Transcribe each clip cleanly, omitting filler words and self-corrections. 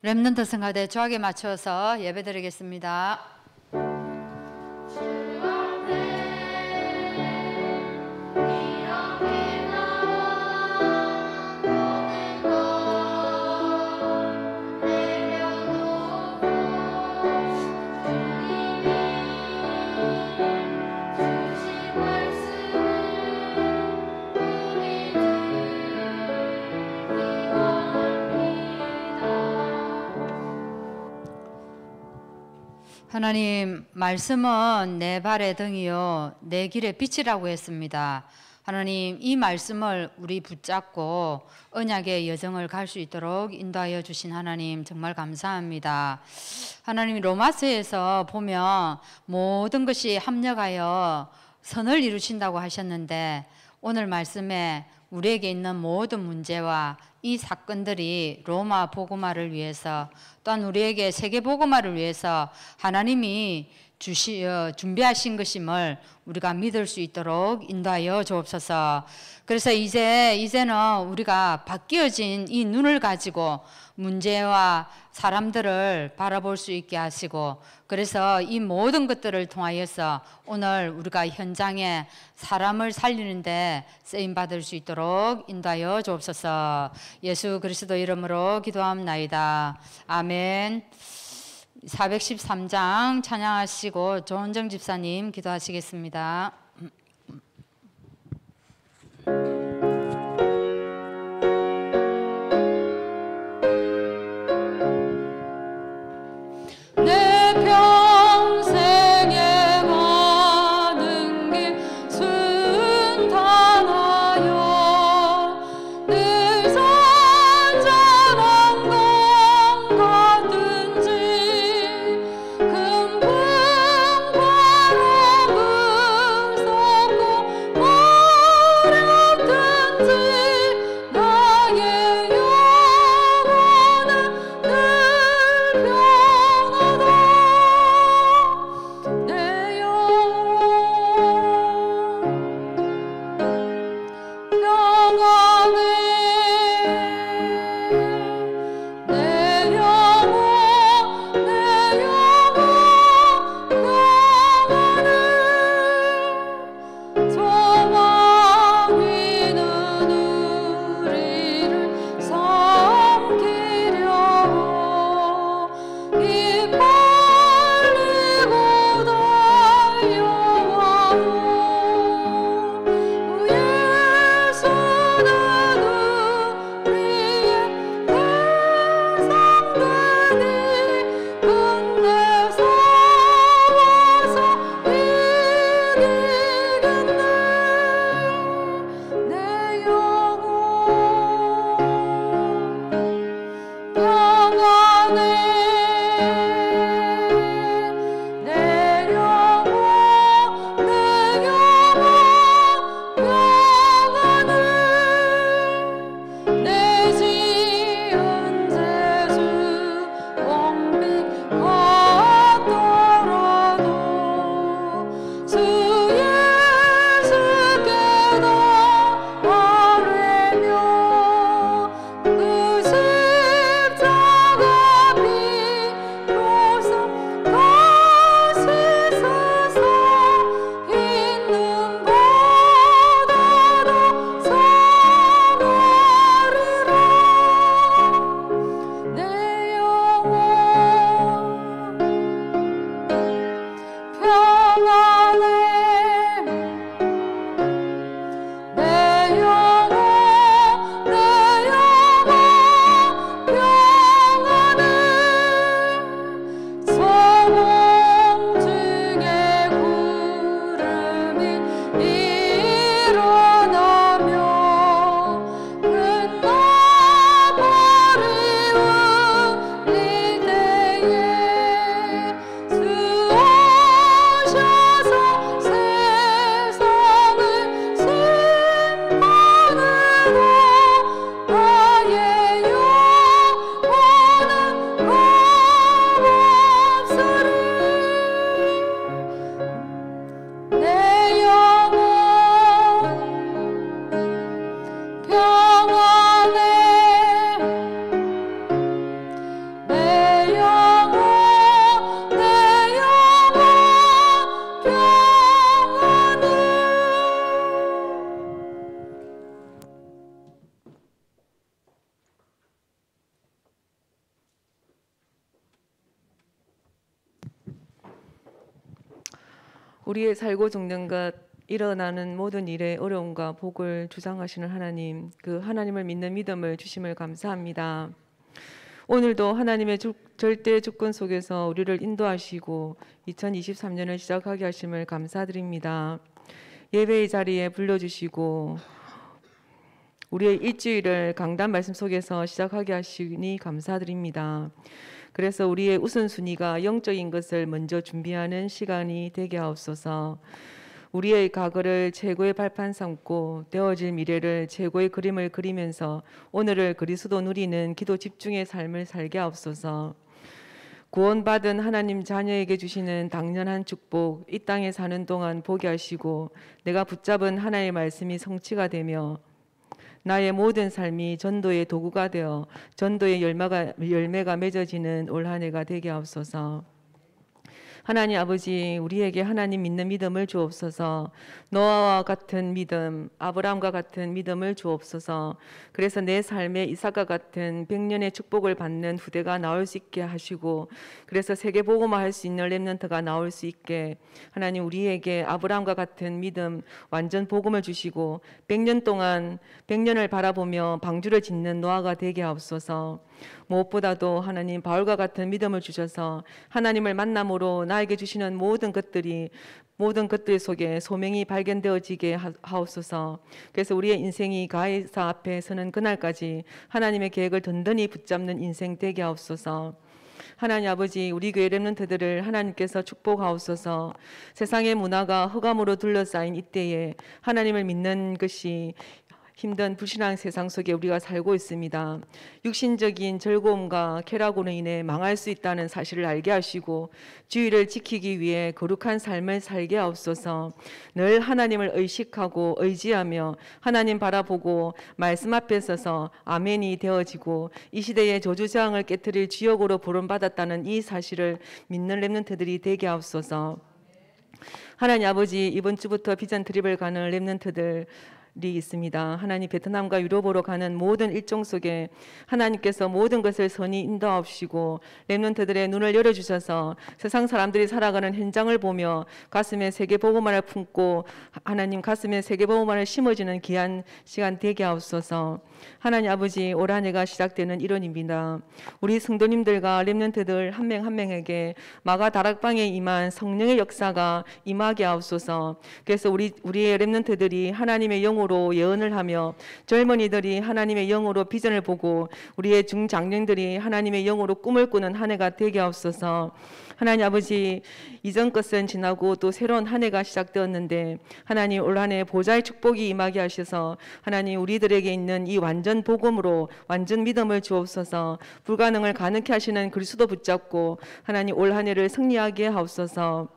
렘넌트 성가대 조학에 맞춰서 예배드리겠습니다. 하나님, 말씀은 내 발의 등이요 내 길의 빛이라고 했습니다. 하나님, 이 말씀을 우리 붙잡고 언약의 여정을 갈 수 있도록 인도하여 주신 하나님 정말 감사합니다. 하나님, 로마서에서 보면 모든 것이 합력하여 선을 이루신다고 하셨는데, 오늘 말씀에 우리에게 있는 모든 문제와 이 사건들이 로마 복음화를 위해서, 또한 우리에게 세계 복음화를 위해서 하나님이 준비하신 것임을 우리가 믿을 수 있도록 인도하여 주옵소서. 그래서 이제는 우리가 바뀌어진 이 눈을 가지고 문제와 사람들을 바라볼 수 있게 하시고, 그래서 이 모든 것들을 통하여서 오늘 우리가 현장에 사람을 살리는데 쓰임받을 수 있도록 인도하여 주옵소서. 예수 그리스도 이름으로 기도합나이다. 아멘. 413장 찬양하시고 조은정 집사님 기도하시겠습니다. 우리의 살고 죽는 것, 일어나는 모든 일에 어려움과 복을 주장하시는 하나님, 그 하나님을 믿는 믿음을 주심을 감사합니다. 오늘도 하나님의 절대 주권 속에서 우리를 인도하시고 2023년을 시작하게 하심을 감사드립니다. 예배의 자리에 불러주시고 우리의 일주일을 강단 말씀 속에서 시작하게 하시니 감사드립니다. 그래서 우리의 우선순위가 영적인 것을 먼저 준비하는 시간이 되게 하옵소서. 우리의 과거를 최고의 발판 삼고 되어질 미래를 최고의 그림을 그리면서 오늘을 그리스도 누리는 기도 집중의 삶을 살게 하옵소서. 구원받은 하나님 자녀에게 주시는 당연한 축복, 이 땅에 사는 동안 보게 하시고 내가 붙잡은 하나님의 말씀이 성취가 되며 나의 모든 삶이 전도의 도구가 되어 전도의 열매가 맺어지는 올 한 해가 되게 하옵소서. 하나님 아버지, 우리에게 하나님 믿는 믿음을 주옵소서. 노아와 같은 믿음, 아브라함과 같은 믿음을 주옵소서. 그래서 내 삶에 이삭과 같은 100년의 축복을 받는 후대가 나올 수 있게 하시고, 그래서 세계복음화 할 수 있는 렘넌트가 나올 수 있게 하나님 우리에게 아브라함과 같은 믿음, 완전 복음을 주시고 100년 동안 100년을 바라보며 방주를 짓는 노아가 되게 하옵소서. 무엇보다도 하나님 바울과 같은 믿음을 주셔서 하나님을 만남으로 나에게 주시는 모든 것들 속에 소명이 발견되어지게 하옵소서. 그래서 우리의 인생이 가해사 앞에 서는 그날까지 하나님의 계획을 든든히 붙잡는 인생 되게 하옵소서. 하나님 아버지, 우리 교회 렘넌트들을 하나님께서 축복하옵소서. 세상의 문화가 흑암으로 둘러싸인 이때에 하나님을 믿는 것이 힘든 불신앙 세상 속에 우리가 살고 있습니다. 육신적인 즐거움과 쾌락으로 인해 망할 수 있다는 사실을 알게 하시고 주의를 지키기 위해 거룩한 삶을 살게 하옵소서. 늘 하나님을 의식하고 의지하며 하나님 바라보고 말씀 앞에 서서 아멘이 되어지고 이 시대의 저주저항을 깨트릴 주역으로 부름받았다는 이 사실을 믿는 렘넌트들이 되게 하옵소서. 하나님 아버지, 이번 주부터 비전 트립을 가는 렘넌트들 있습니다. 하나님, 베트남과 유럽으로 가는 모든 일정 속에 하나님께서 모든 것을 선히 인도하시고 렘넌트들의 눈을 열어주셔서 세상 사람들이 살아가는 현장을 보며 가슴에 세계복음화를 품고 하나님 가슴에 세계복음화를 심어주는 귀한 시간 되게 하옵소서. 하나님 아버지, 올 한 해가 시작되는 1월입니다. 우리 성도님들과 렘넌트들 한 명 한 명에게 마가 다락방에 임한 성령의 역사가 임하게 하옵소서. 그래서 우리의 렘넌트들이 하나님의 영으로 예언을 하며 젊은이들이 하나님의 영으로 비전을 보고 우리의 중장년들이 하나님의 영으로 꿈을 꾸는 한 해가 되게 하옵소서. 하나님 아버지, 이전 것은 지나고 또 새로운 한 해가 시작되었는데 하나님 올 한 해 보좌의 축복이 임하게 하셔서 하나님 우리들에게 있는 이 완전 복음으로 완전 믿음을 주옵소서. 불가능을 가능케 하시는 그리스도 붙잡고 하나님 올 한 해를 승리하게 하옵소서.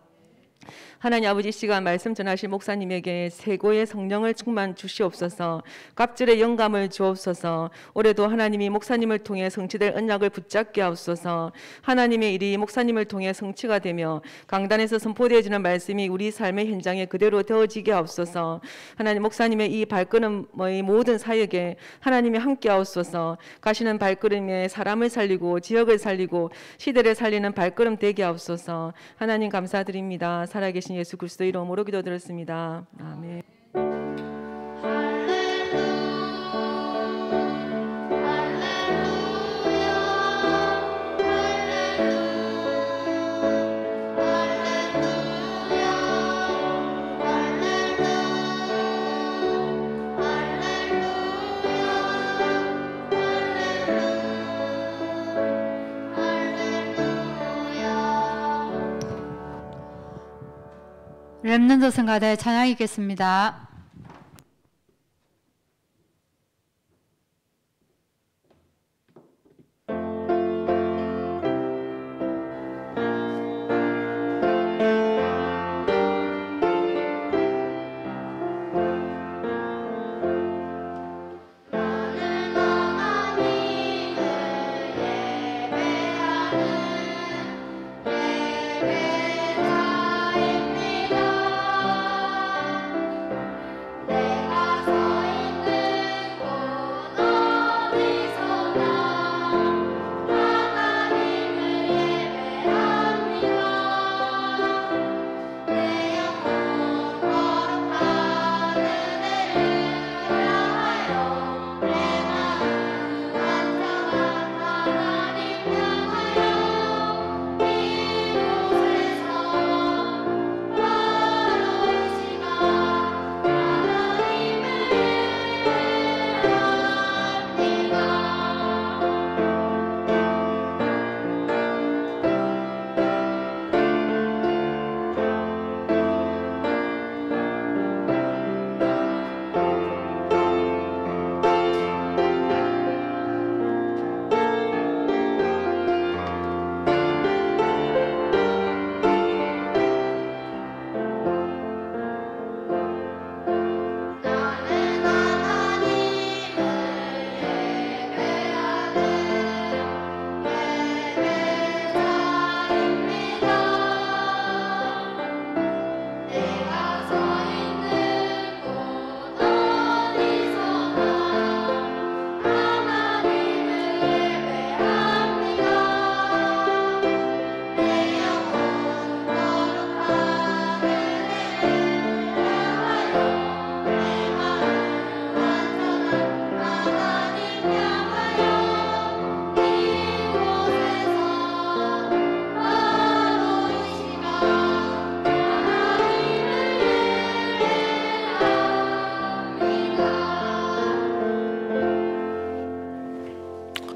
하나님 아버지, 시간 말씀 전하실 목사님에게 세고의 성령을 충만 주시옵소서. 갑절의 영감을 주옵소서. 올해도 하나님이 목사님을 통해 성취될 언약을 붙잡게 하옵소서. 하나님의 일이 목사님을 통해 성취가 되며 강단에서 선포되어지는 말씀이 우리 삶의 현장에 그대로 되어지게 하옵소서. 하나님, 목사님의 이 발걸음의 모든 사역에 하나님이 함께 하옵소서. 가시는 발걸음에 사람을 살리고 지역을 살리고 시대를 살리는 발걸음 되게 하옵소서. 하나님 감사드립니다. 살아계신 예수 그리스도 이름으로 기도드렸습니다. 아멘. 렘넌트 성가대 찬양 있겠습니다.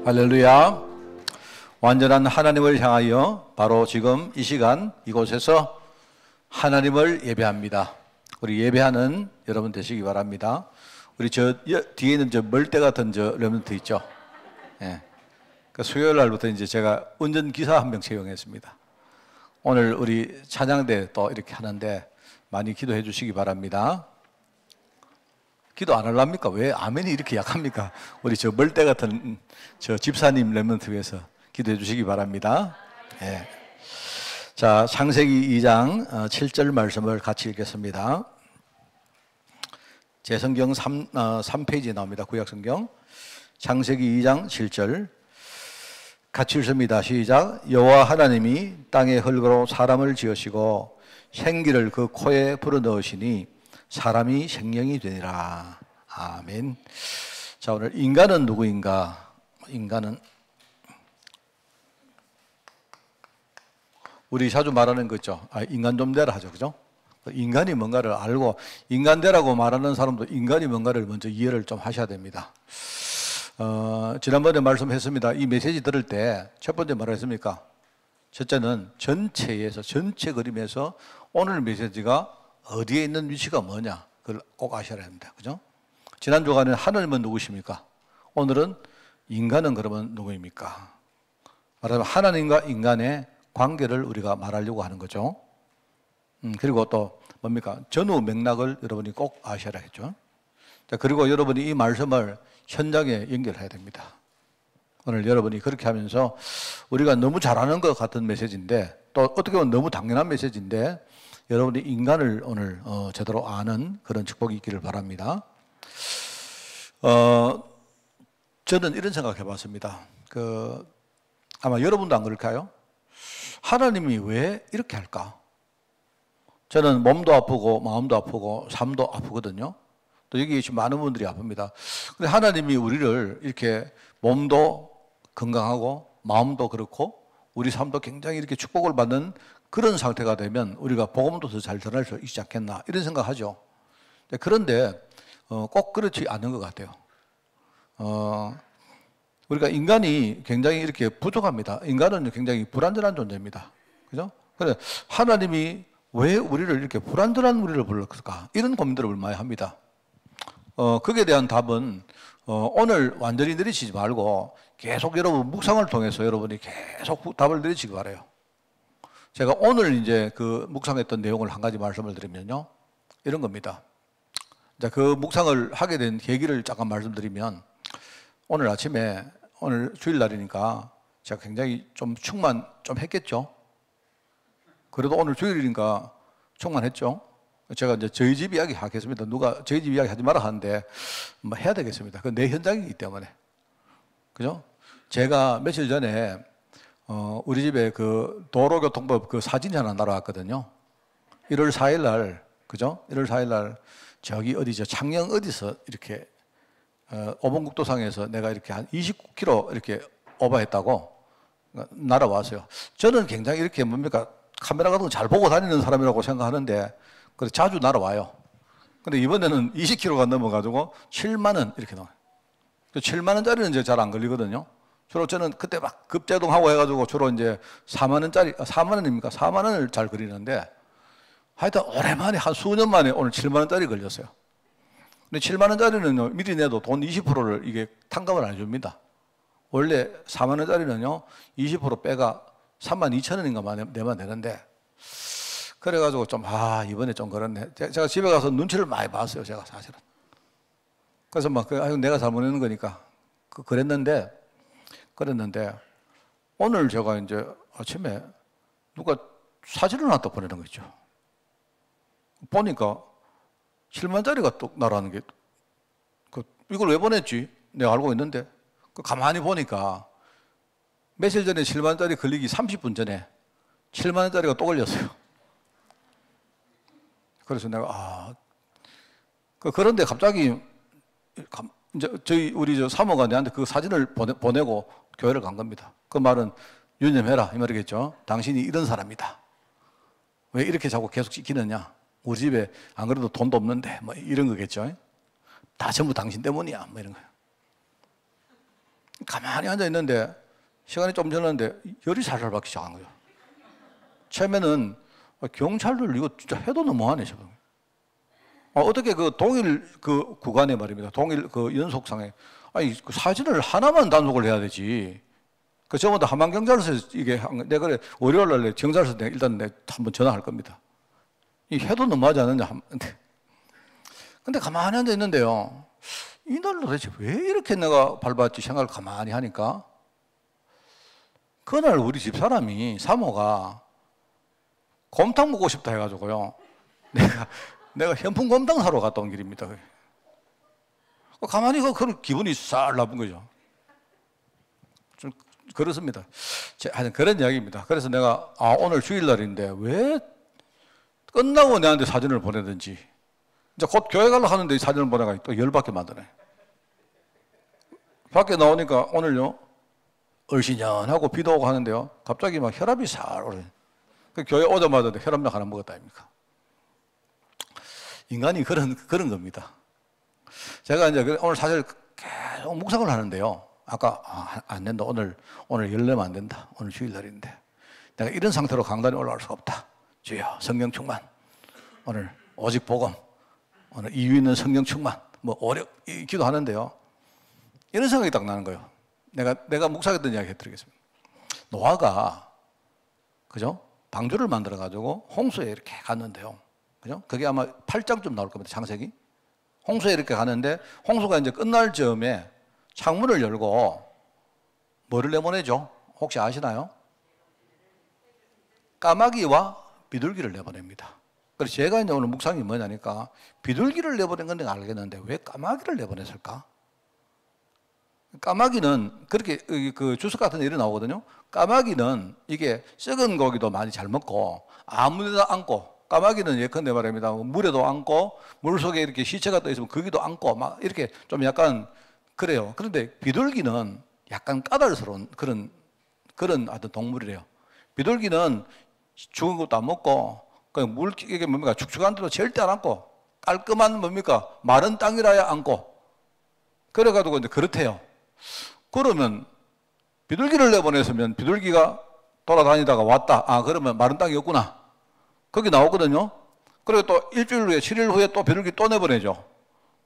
할렐루야. 완전한 하나님을 향하여 바로 지금 이 시간 이곳에서 하나님을 예배합니다. 우리 예배하는 여러분 되시기 바랍니다. 우리 저 뒤에 있는 저 멀대 같은 저 렘넌트 있죠? 예. 그 수요일 날부터 이제 제가 운전기사 한 명 채용했습니다. 오늘 우리 찬양대 또 이렇게 하는데 많이 기도해 주시기 바랍니다. 기도 안 하랍니까? 왜 아멘이 이렇게 약합니까? 우리 저 멀대 같은 저 집사님 렘넌트 위해서 기도해 주시기 바랍니다. 예. 자, 창세기 2장 7절 말씀을 같이 읽겠습니다. 제 성경 3페이지에 나옵니다. 구약성경 창세기 2장 7절 같이 읽습니다. 시작. 여호와 하나님이 땅의 흙으로 사람을 지으시고 생기를 그 코에 불어넣으시니 사람이 생명이 되니라. 아멘. 자, 오늘 인간은 누구인가? 인간은 우리 자주 말하는 거죠. 인간 좀 되라 하죠. 그죠? 인간이 뭔가를 알고 인간 되라고 말하는 사람도 인간이 뭔가를 먼저 이해를 좀 하셔야 됩니다. 지난번에 말씀했습니다. 이 메시지 들을 때 첫 번째 뭐라 했습니까? 첫째는 전체에서 전체 그림에서 오늘 메시지가 어디에 있는 위치가 뭐냐 그걸 꼭 아셔야 합니다. 그죠? 지난 주간에 하나님은 누구십니까? 오늘은 인간은 그러면 누구입니까? 말하자면 하나님과 인간의 관계를 우리가 말하려고 하는 거죠. 그리고 또 뭡니까? 전후 맥락을 여러분이 꼭 아셔야겠죠. 자, 그리고 여러분이 이 말씀을 현장에 연결해야 됩니다. 오늘 여러분이 그렇게 하면서 우리가 너무 잘하는 것 같은 메시지인데 또 어떻게 보면 너무 당연한 메시지인데 여러분이 인간을 오늘 제대로 아는 그런 축복이 있기를 바랍니다. 저는 이런 생각 해봤습니다. 아마 여러분도 안 그럴까요? 하나님이 왜 이렇게 할까? 저는 몸도 아프고 마음도 아프고 삶도 아프거든요. 또 여기 지금 많은 분들이 아픕니다. 근데 하나님이 우리를 이렇게 몸도 건강하고 마음도 그렇고 우리 삶도 굉장히 이렇게 축복을 받는 그런 상태가 되면 우리가 복음도 더 잘 전할 수 있지 않겠나 이런 생각하죠. 그런데 꼭 그렇지 않은 것 같아요. 우리가 인간이 굉장히 이렇게 부족합니다. 인간은 굉장히 불완전한 존재입니다. 그죠? 그래 하나님이 왜 우리를 이렇게 불완전한 우리를 불렀을까? 이런 고민들을 많이 합니다. 거기에 대한 답은 오늘 완전히 내리시지 말고 계속 여러분 묵상을 통해서 여러분이 계속 답을 내리시기 바라요. 제가 오늘 이제 그 묵상했던 내용을 한 가지 말씀을 드리면요. 이런 겁니다. 자, 그 묵상을 하게 된 계기를 잠깐 말씀드리면 오늘 아침에 오늘 주일날이니까 제가 굉장히 좀 충만 좀 했겠죠. 그래도 오늘 주일이니까 충만했죠. 제가 이제 저희 집 이야기 하겠습니다. 누가 저희 집 이야기 하지 마라 하는데 뭐 해야 되겠습니다. 그건 내 현장이기 때문에. 그죠? 제가 며칠 전에 우리 집에 그 도로교통법 그 사진이 하나 날아왔거든요. 1월 4일 날, 그죠? 1월 4일 날 저기 어디죠? 창녕 어디서 이렇게 5번 국도상에서 내가 이렇게 한 29km 이렇게 오버했다고 날아왔어요. 저는 굉장히 이렇게 뭡니까? 카메라 같은 거 잘 보고 다니는 사람이라고 생각하는데 그래서 자주 날아와요. 근데 이번에는 20km가 넘어가지고 7만 원 이렇게 나와요. 7만 원짜리는 이제 잘 안 걸리거든요. 주로 저는 그때 막 급제동하고 해가지고 주로 이제 4만 원짜리, 4만 원입니까? 4만 원을 잘 걸리는데 하여튼 오랜만에 한 수년 만에 오늘 7만 원짜리 걸렸어요. 근데 7만 원짜리는 미리 내도 돈 20%를 이게 탕감을 안 줍니다. 원래 4만 원짜리는요, 20% 빼가 3만 2천 원인가 내면 되는데, 그래가지고 좀, 이번에 좀 그렇네. 제가 집에 가서 눈치를 많이 봤어요, 제가 사실은. 그래서 막, 내가 잘못했는 거니까. 그랬는데, 오늘 제가 이제 아침에 누가 사진을 하나 또 보내는 거 있죠. 보니까 7만짜리가 또 날아가는 게, 이걸 왜 보냈지? 내가 알고 있는데. 가만히 보니까 며칠 전에 7만짜리 걸리기 30분 전에 7만원짜리가 또 걸렸어요. 그래서 내가, 그런데 갑자기, 이제 우리 사모가 내한테 그 사진을 보내고 교회를 간 겁니다. 그 말은 유념해라. 이 말이겠죠. 당신이 이런 사람이다. 왜 이렇게 자꾸 계속 지키느냐. 우리 집에 안 그래도 돈도 없는데, 뭐 이런 거겠죠. 다 전부 당신 때문이야. 뭐 이런 거예요. 가만히 앉아 있는데 시간이 좀 지났는데 열이 살살 받기 시작한 거예요. 처음에는 경찰들 이거 진짜 해도 너무하네 싶어요. 어떻게 그 동일 그 구간에 말입니다. 동일 그 연속상에 아니 그 사진을 하나만 단속을 해야 되지. 그 저번에 한방경찰서에서 이게 내가 그래 월요일 날 경찰서 내가 일단 내가 한번 전화할 겁니다. 이 해도 너무하지 않느냐. 근데 가만히 앉아 있는데요. 이날 도대체 왜 이렇게 내가 밟았지 생각을 가만히 하니까 그날 우리 집사람이 사모가 곰탕 먹고 싶다 해가지고요. 내가 현풍 곰탕 사러 갔다 온 길입니다. 가만히 그 기분이 싹 나쁜 거죠. 좀 그렇습니다. 하여튼 그런 이야기입니다. 그래서 내가 오늘 주일날인데 왜 끝나고 내한테 사진을 보내든지 이제 곧 교회 가려고 하는데 이 사진을 보내가 또 열받게 만드네. 밖에 나오니까 오늘요 얼씬년하고 비도 오고 하는데요 갑자기 막 혈압이 살 오르네. 그 교회 오자마자 혈압약 하나 먹었다 아닙니까? 인간이 그런 겁니다. 제가 이제 오늘 사실 계속 묵상을 하는데요. 아까 안 된다. 오늘 열려면 안 된다. 오늘 주일날인데 내가 이런 상태로 강단에 올라갈 수가 없다. 주여 성령 충만. 오늘 오직 복음. 오늘 이유 있는 성령 충만. 뭐 오래 기도하는데요. 이런 생각이 딱 나는 거예요. 내가 묵상했던 이야기 해드리겠습니다. 노아가 그죠? 방주를 만들어 가지고 홍수에 이렇게 갔는데요. 그죠? 그게 아마 8장쯤 나올 겁니다. 창세기. 홍수에 이렇게 가는데 홍수가 이제 끝날 즈음에 창문을 열고 뭐를 내보내죠? 혹시 아시나요? 까마귀와 비둘기를 내보냅니다. 그래서 제가 이제 오늘 묵상이 뭐냐니까 비둘기를 내보낸 건 내가 알겠는데 왜 까마귀를 내보냈을까? 까마귀는 그렇게 그 주석 같은 데 일이 나오거든요. 까마귀는 이게 썩은 고기도 많이 잘 먹고 아무 데나 앉고 까마귀는 예컨대 말입니다. 물에도 앉고 물 속에 이렇게 시체가 떠 있으면 거기도 앉고 막 이렇게 좀 약간 그래요. 그런데 비둘기는 약간 까다로운 그런 어떤 동물이래요. 비둘기는 죽은 것도 안 먹고 그냥 물 이게 뭡니까 축축한 데도 절대 안 앉고 깔끔한 뭡니까 마른 땅이라야 앉고 그래가지고 이제 그렇대요. 그러면 비둘기를 내보냈으면 비둘기가 돌아다니다가 왔다. 그러면 마른 땅이 없구나. 거기 나오거든요. 그리고 또 일주일 후에 7일 후에 또 비둘기 또 내보내죠.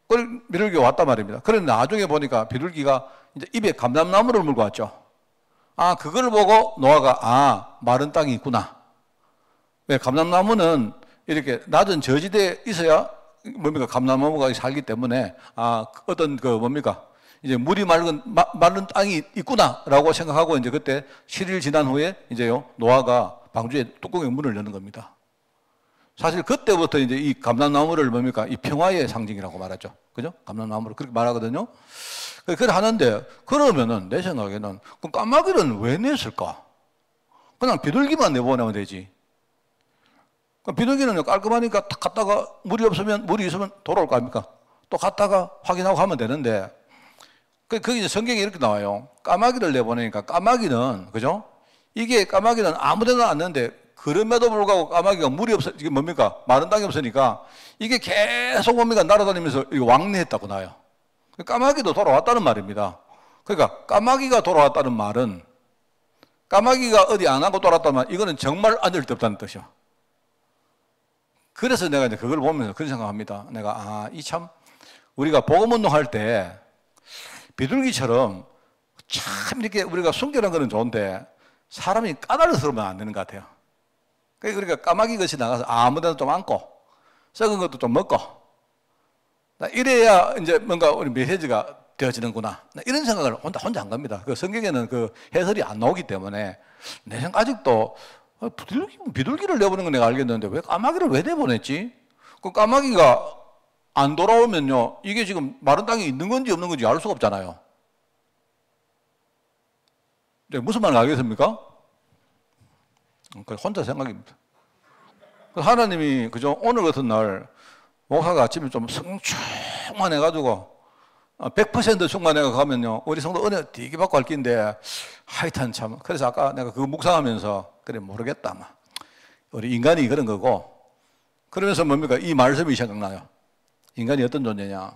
그리고 비둘기가 왔단 말입니다. 그런데 나중에 보니까 비둘기가 이제 입에 감람나무를 물고 왔죠. 그걸 보고 노아가 마른 땅이 있구나. 왜 감람나무는 이렇게 낮은 저지대에 있어야 뭡니까 감람나무가 살기 때문에 어떤 그 뭡니까 이제 물이 마른 땅이 있구나라고 생각하고 이제 그때 7일 지난 후에 이제요 노아가 방주에 뚜껑에 문을 여는 겁니다. 사실 그때부터 이제 이 감람나무를 뭡니까 이 평화의 상징이라고 말하죠. 그죠? 감람나무를 그렇게 말하거든요. 그렇게 하는데 그러면은 내 생각에는 그 까마귀는 왜 냈을까? 그냥 비둘기만 내보내면 되지. 비둘기는 깔끔하니까 탁 갔다가 물이 있으면 돌아올 거 아닙니까? 또 갔다가 확인하고 하면 되는데 거기 이제 성경에 이렇게 나와요. 까마귀를 내보내니까 까마귀는 그죠? 이게 까마귀는 아무데나 앉는데 그럼에도 불구하고 까마귀가 물이 없어 이게 뭡니까 마른 땅이 없으니까 이게 계속 뭡니까 날아다니면서 왕래했다고 나요. 까마귀도 돌아왔다는 말입니다. 그러니까 까마귀가 돌아왔다는 말은 까마귀가 어디 안 하고 돌아왔다면 이거는 정말 앉을 데 없다는 뜻이요. 그래서 내가 이제 그걸 보면서 그런 생각합니다. 내가 이 참 우리가 복음 운동할 때 비둘기처럼 참 이렇게 우리가 순결한 거는 좋은데 사람이 까다로우면 안 되는 것 같아요. 그러니까 까마귀 같이 나가서 아무데나 좀 앉고 썩은 것도 좀 먹고 이래야 이제 뭔가 우리 메시지가 되어지는구나. 이런 생각을 혼자 한 겁니다. 그 성경에는 그 해설이 안 나오기 때문에 내 생각 아직도 비둘기를 내보낸 건 내가 알겠는데 왜 까마귀를 왜 내보냈지? 그 까마귀가 안 돌아오면요 이게 지금 마른 땅에 있는 건지 없는 건지 알 수가 없잖아요. 무슨 말인지 알겠습니까? 혼자 생각입니다. 하나님이 그죠 오늘 같은 날 목사가 아침에 좀 충만해가지고 100% 충만해가 가면요 우리 성도 은혜 되게 받고 할 긴데 하여튼 참 그래서 아까 내가 그거 묵상하면서 그래 모르겠다 막 우리 인간이 그런 거고 그러면서 뭡니까 이 말씀이 생각나요. 인간이 어떤 존재냐?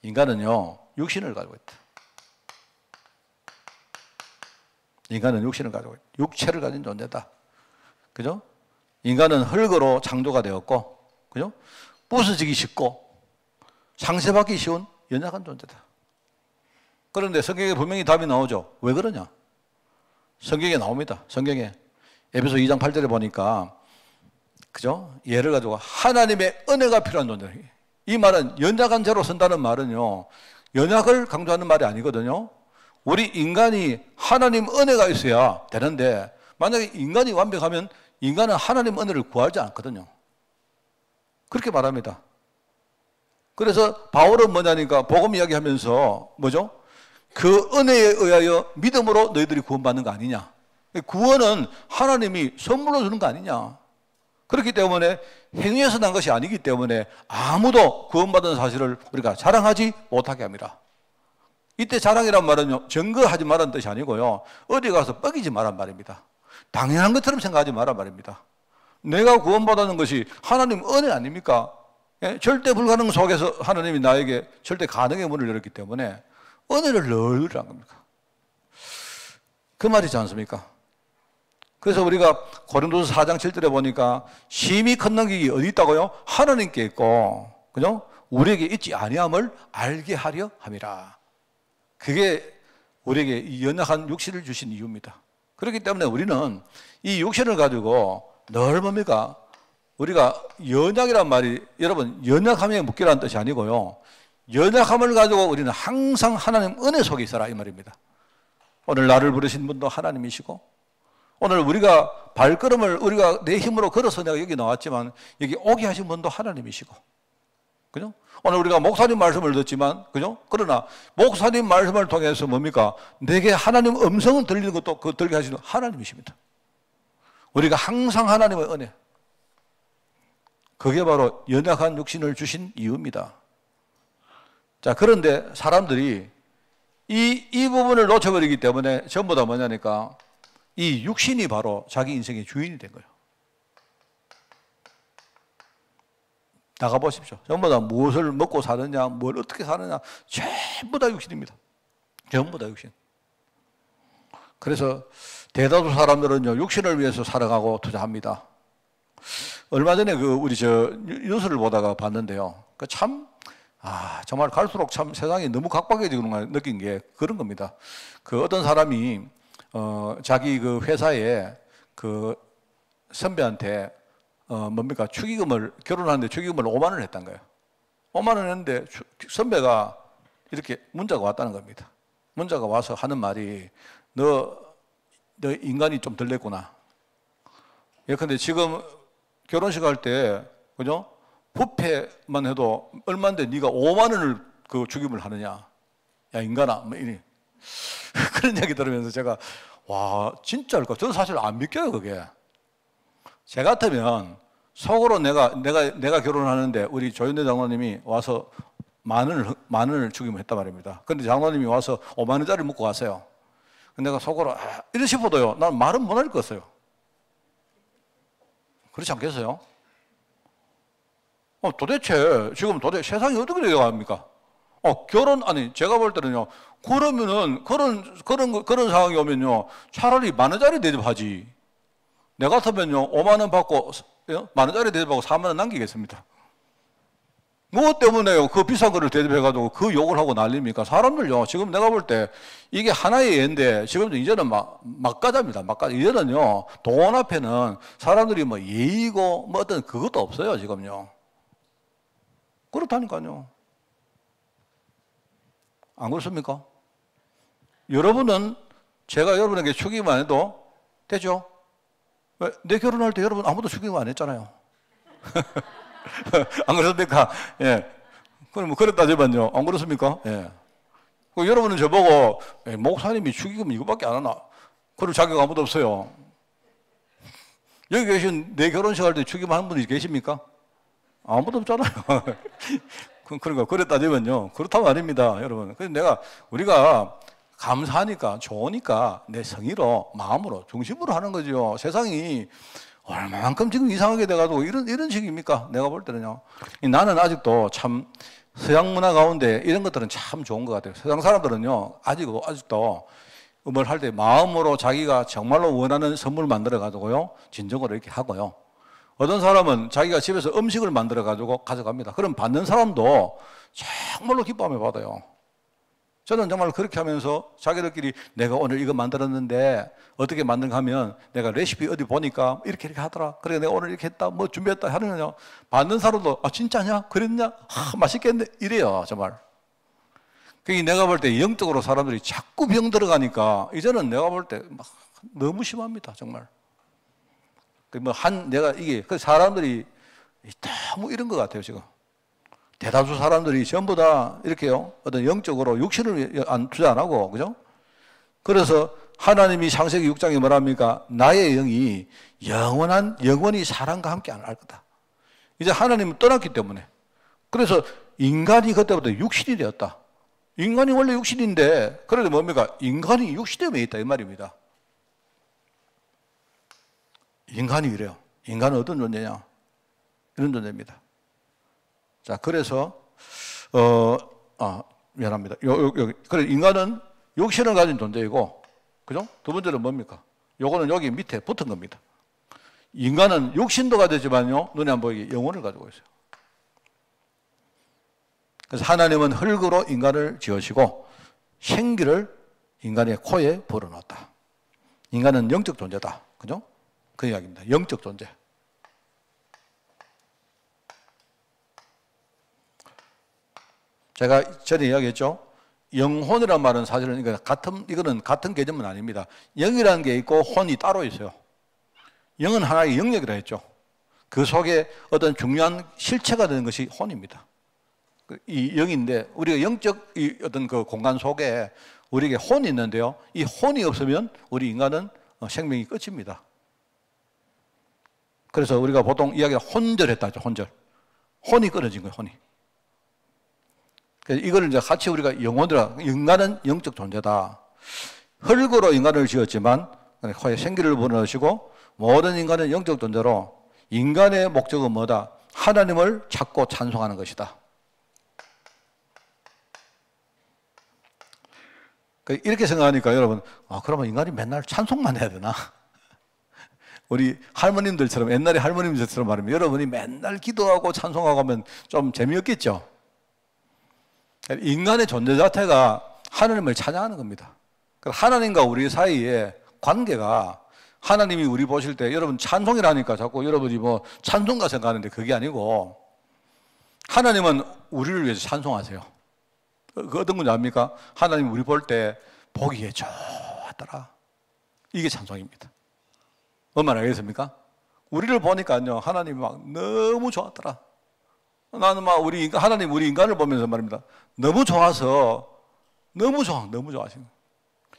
인간은요 육신을 가지고 있다. 인간은 육신을 가지고 있다. 육체를 가진 존재다. 그죠? 인간은 흙으로 창조가 되었고, 그죠? 부서지기 쉽고, 상처받기 쉬운 연약한 존재다. 그런데 성경에 분명히 답이 나오죠. 왜 그러냐? 성경에 나옵니다. 성경에. 에베소 2장 8절에 보니까, 그죠? 예를 가지고 하나님의 은혜가 필요한 존재. 이 말은 연약한 자로 선다는 말은요, 연약을 강조하는 말이 아니거든요. 우리 인간이 하나님 은혜가 있어야 되는데, 만약에 인간이 완벽하면 인간은 하나님 은혜를 구하지 않거든요. 그렇게 말합니다. 그래서 바울은 뭐냐니까 복음 이야기하면서 뭐죠? 그 은혜에 의하여 믿음으로 너희들이 구원받는 거 아니냐. 구원은 하나님이 선물로 주는 거 아니냐. 그렇기 때문에 행위에서 난 것이 아니기 때문에 아무도 구원받은 사실을 우리가 자랑하지 못하게 합니다. 이때 자랑이란 말은요, 증거하지 말라는 뜻이 아니고요, 어디 가서 뻐기지 말란 말입니다. 당연한 것처럼 생각하지 말란 말입니다. 내가 구원받는 것이 하나님 은혜 아닙니까? 예? 절대 불가능 속에서 하나님이 나에게 절대 가능의 문을 열었기 때문에 은혜를 넣으란 겁니까? 그 말이지 않습니까? 그래서 우리가 고린도서 4장 7절에 보니까 심히 큰 능력이 어디 있다고요? 하나님께 있고, 그죠? 우리에게 있지 아니함을 알게 하려 함이라. 그게 우리에게 이 연약한 육신을 주신 이유입니다. 그렇기 때문에 우리는 이 육신을 가지고 늘 뭡니까? 우리가 연약이란 말이 여러분 연약함에 묶이라는 뜻이 아니고요, 연약함을 가지고 우리는 항상 하나님 은혜 속에 있어라 이 말입니다. 오늘 나를 부르신 분도 하나님이시고, 오늘 우리가 발걸음을 우리가 내 힘으로 걸어서 내가 여기 나왔지만 여기 오게 하신 분도 하나님이시고, 그죠? 오늘 우리가 목사님 말씀을 듣지만, 그죠? 그러나 목사님 말씀을 통해서 뭡니까? 내게 하나님 음성은 들리는 것도 그 들게 하시는 하나님이십니다. 우리가 항상 하나님의 은혜, 그게 바로 연약한 육신을 주신 이유입니다. 자, 그런데 사람들이 이 부분을 놓쳐버리기 때문에 전부 다 뭐냐니까 이 육신이 바로 자기 인생의 주인이 된 거예요. 나가보십시오. 전부 다 무엇을 먹고 사느냐, 뭘 어떻게 사느냐, 전부 다 육신입니다. 전부 다 육신. 그래서 대다수 사람들은요, 육신을 위해서 살아가고 투자합니다. 얼마 전에 우리 뉴스를 보다가 봤는데요. 정말 갈수록 참 세상이 너무 각박해지구나 느낀 게 그런 겁니다. 어떤 사람이, 자기 회사에 선배한테 축의금을, 결혼하는데 축의금을 5만 원을 했단 거예요. 5만 원 했는데 선배가 이렇게 문자가 왔다는 겁니다. 문자가 와서 하는 말이, 너 인간이 좀 덜 됐구나. 예컨대 지금 결혼식 할 때, 그죠? 뷔페만 해도 얼마인데 네가 5만 원을 축의금을 하느냐. 야, 인간아. 이니. 그런 얘기 들으면서 제가, 와, 진짜일까? 저는 사실 안 믿겨요, 그게. 제 같으면 속으로 내가 결혼하는데 우리 조윤대 장로님이 와서 만 원을 축의금을 했단 말입니다. 근데 장로님이 와서 5만 원짜리 묻고 갔어요. 근데 내가 속으로, 이러 싶어도요, 난 말은 못 할 거였어요. 그렇지 않겠어요? 도대체 세상이 어떻게 되어갑니까? 제가 볼 때는요, 그러면은 그런 상황이 오면요, 차라리 만 원짜리 대접하지. 내 같으면요, 5만 원 받고 만 원짜리 대접하고 4만 원 남기겠습니다. 무엇 때문에요? 그 비싼 거를 대접해가지고 그 욕을 하고 난립니까? 사람들요, 지금 내가 볼 때 이게 하나의 예인데 지금 이제는 막가자입니다. 막가자. 이제는요, 돈 앞에는 사람들이 예의고 어떤 그것도 없어요, 지금요. 그렇다니까요. 안 그렇습니까? 여러분은 제가 여러분에게 축의금 안 해도 되죠? 왜? 내 결혼할 때 여러분 아무도 축의금 안 했잖아요. 안 그렇습니까? 예. 그럼 그랬다지만요. 안 그렇습니까? 예. 여러분은 저보고, 목사님이 축의금 이거밖에 안 하나? 그럴 자격 아무도 없어요. 여기 계신 내 결혼식 할 때 축의금 한 분이 계십니까? 아무도 없잖아요. 그러니까 그랬다지만요. 그렇다고 아닙니다, 여러분. 그래서 우리가 감사하니까, 좋으니까 내 성의로, 마음으로, 중심으로 하는 거죠. 세상이 얼마만큼 지금 이상하게 돼가지고 이런 식입니까? 내가 볼 때는요. 나는 아직도 참 서양 문화 가운데 이런 것들은 참 좋은 것 같아요. 서양 사람들은요, 아직도 뭘 할 때 마음으로 자기가 정말로 원하는 선물을 만들어 가지고요, 진정으로 이렇게 하고요. 어떤 사람은 자기가 집에서 음식을 만들어 가지고 가져갑니다. 그럼 받는 사람도 정말로 기뻐하며 받아요. 저는 정말 그렇게 하면서 자기들끼리 내가 오늘 이거 만들었는데 어떻게 만든가 하면 내가 레시피 어디 보니까 이렇게 하더라. 그래 내가 오늘 이렇게 했다. 뭐 준비했다 하느냐. 받는 사람도 아 진짜냐? 그랬냐? 맛있겠네. 이래요. 정말. 그게 내가 볼 때 영적으로 사람들이 자꾸 병 들어가니까 이제는 내가 볼 때 막 너무 심합니다. 정말. 내가 이게 그 사람들이 너무 이런 것 같아요. 지금. 대다수 사람들이 전부 다 이렇게요. 어떤 영적으로 육신을 투자 안 하고, 그죠? 그래서 하나님이 창세기 6장에 뭐랍니까? 나의 영이 영원히 사람과 함께 안 할 거다. 이제 하나님은 떠났기 때문에. 그래서 인간이 그때부터 육신이 되었다. 인간이 원래 육신인데, 그런데 뭡니까? 인간이 육신에 매 있다. 이 말입니다. 인간이 이래요. 인간은 어떤 존재냐? 이런 존재입니다. 자, 그래서, 미안합니다. 그래, 인간은 육신을 가진 존재이고, 그죠? 두 번째는 뭡니까? 요거는 여기 밑에 붙은 겁니다. 인간은 육신도 가지지만요, 눈에 안 보이게 영혼을 가지고 있어요. 그래서 하나님은 흙으로 인간을 지으시고, 생기를 인간의 코에 불어넣었다. 인간은 영적 존재다. 그죠? 그 이야기입니다. 영적 존재. 제가 전에 이야기했죠. 영혼이란 말은 사실은 이거는 같은 개념은 아닙니다. 영이라는 게 있고 혼이 따로 있어요. 영은 하나의 영역이라 했죠. 그 속에 어떤 중요한 실체가 되는 것이 혼입니다. 이 영인데 우리가 영적 어떤 그 공간 속에 우리에게 혼이 있는데요. 이 혼이 없으면 우리 인간은 생명이 끝입니다. 그래서 우리가 보통 이야기가 혼절했다 하죠. 혼절. 혼이 끊어진 거예요. 혼이. 이걸 이제 같이 우리가 인간은 영적 존재다. 흙으로 인간을 지었지만 코에 생기를 불어넣으시고 모든 인간은 영적 존재로 인간의 목적은 뭐다? 하나님을 찾고 찬송하는 것이다. 이렇게 생각하니까 여러분, 그러면 인간이 맨날 찬송만 해야 되나? 우리 할머님들처럼, 옛날에 할머님들처럼 말하면 여러분이 맨날 기도하고 찬송하고 하면 좀 재미없겠죠? 인간의 존재 자체가 하나님을 찬양하는 겁니다. 하나님과 우리 사이의 관계가 하나님이 우리 보실 때 여러분 찬송이라니까 자꾸 여러분이 뭐 찬송가 생각하는데 그게 아니고 하나님은 우리를 위해서 찬송하세요. 그 어떤 건지 압니까? 하나님 우리 볼 때 보기에 좋았더라. 이게 찬송입니다. 뭔 말 알겠습니까? 우리를 보니까요 하나님이 막 너무 좋았더라. 나는 막 하나님 우리 인간을 보면서 말입니다. 너무 좋아서 너무 좋아하시는 거예요.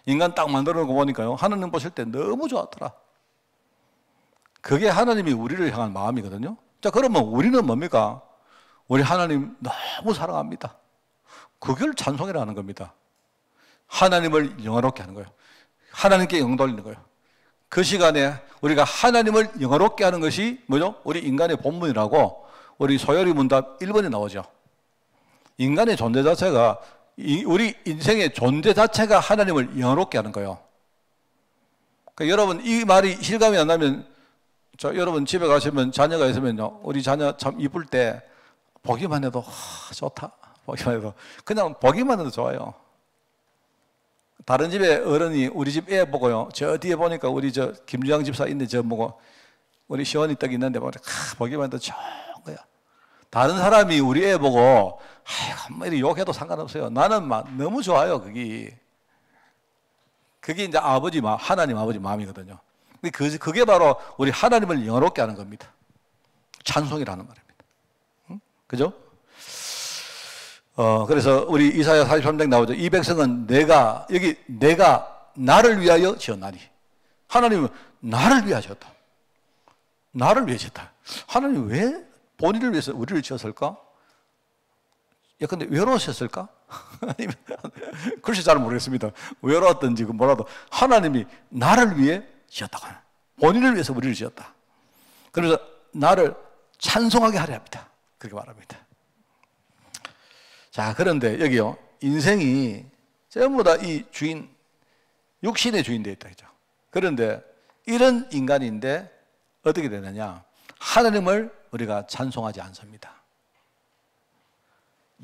인간 딱 만들어 놓고 보니까요 하나님 보실 때 너무 좋았더라. 그게 하나님이 우리를 향한 마음이거든요. 자, 그러면 우리는 뭡니까? 우리 하나님 너무 사랑합니다. 그걸 찬송이라는 겁니다. 하나님을 영화롭게 하는 거예요. 하나님께 영 돌리는 거예요. 그 시간에 우리가 하나님을 영화롭게 하는 것이 뭐죠? 우리 인간의 본분이라고 우리 소요리 문답 1번에 나오죠. 인간의 존재 자체가 우리 인생의 존재 자체가 하나님을 영화롭게 하는 거예요. 그러니까 여러분 이 말이 실감이 안 나면 여러분 집에 가시면 자녀가 있으면요 우리 자녀 참 이쁠 때 보기만 해도 좋다. 보기만 해도 그냥 보기만 해도 좋아요. 다른 집에 어른이 우리 집 애 보고요 저 뒤에 보니까 우리 저 김주영 집사 있는데 저 보고 우리 시원이 떡 있는데 보기만 해도 좋은 거야. 다른 사람이 우리 애 보고 한마디 욕해도 상관없어요. 나는 막 너무 좋아요. 그게 이제 하나님 아버지 마음이거든요. 그게 바로 우리 하나님을 영화롭게 하는 겁니다. 찬송이라는 말입니다. 응? 그죠? 그래서 우리 이사야 43장 나오죠. 이 백성은 내가 나를 위하여 지었나니. 하나님은 나를 위하여 지었다. 나를 위해 지었다. 하나님 왜 본인을 위해서 우리를 지었을까? 근데 외로우셨을까? 글쎄 잘 모르겠습니다. 외로웠던지 뭐라도 하나님이 나를 위해 지었다고 하는 본인을 위해서 우리를 지었다. 그래서 나를 찬송하게 하려 합니다. 그렇게 말합니다. 자, 그런데 여기요. 인생이 전부 다 이 주인, 육신의 주인 되어 있다. 그죠? 그런데 이런 인간인데 어떻게 되느냐? 하나님을 우리가 찬송하지 않습니다.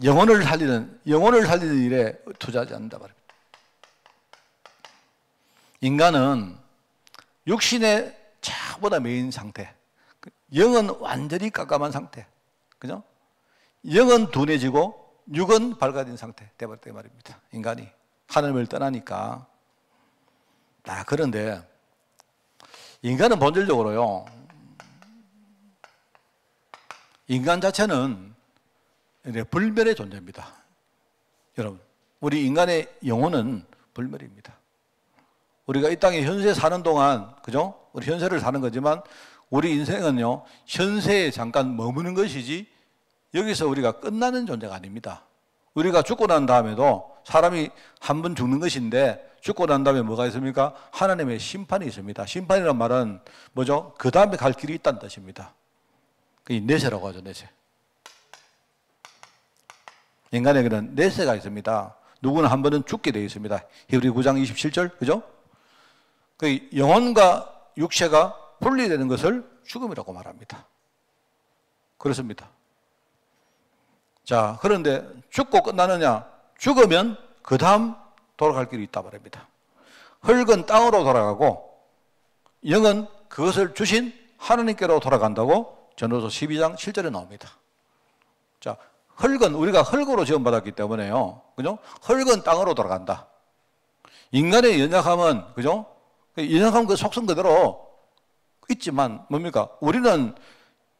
영혼을 살리는 일에 투자하지 않는다 말입니다. 인간은 육신의 차보다 메인 상태, 영은 완전히 깜깜한 상태, 그죠? 영은 둔해지고 육은 밝아진 상태 되버렸다 말입니다. 인간이 하나님을 떠나니까. 그런데 인간은 본질적으로요, 인간 자체는 불멸의 존재입니다. 여러분, 우리 인간의 영혼은 불멸입니다. 우리가 이 땅에 현세 사는 동안, 그죠? 우리 현세를 사는 거지만 우리 인생은요, 현세에 잠깐 머무는 것이지 여기서 우리가 끝나는 존재가 아닙니다. 우리가 죽고 난 다음에도 사람이 한 번 죽는 것인데 죽고 난 다음에 뭐가 있습니까? 하나님의 심판이 있습니다. 심판이란 말은 뭐죠? 그 다음에 갈 길이 있다는 뜻입니다. 이 내세라고 하죠, 내세. 인간에게는 내세가 있습니다. 누구는 한 번은 죽게 되어 있습니다. 히브리 9장 27절, 그죠? 그 영혼과 육체가 분리되는 것을 죽음이라고 말합니다. 그렇습니다. 자, 그런데 죽고 끝나느냐? 죽으면 그 다음 돌아갈 길이 있다 말입니다. 흙은 땅으로 돌아가고 영은 그것을 주신 하나님께로 돌아간다고 전도서 12장 7절에 나옵니다. 자, 흙은 우리가 흙으로 지원받았기 때문에요. 그죠? 흙은 땅으로 돌아간다. 인간의 연약함은, 그죠? 연약함 그 속성 그대로 있지만 뭡니까? 우리는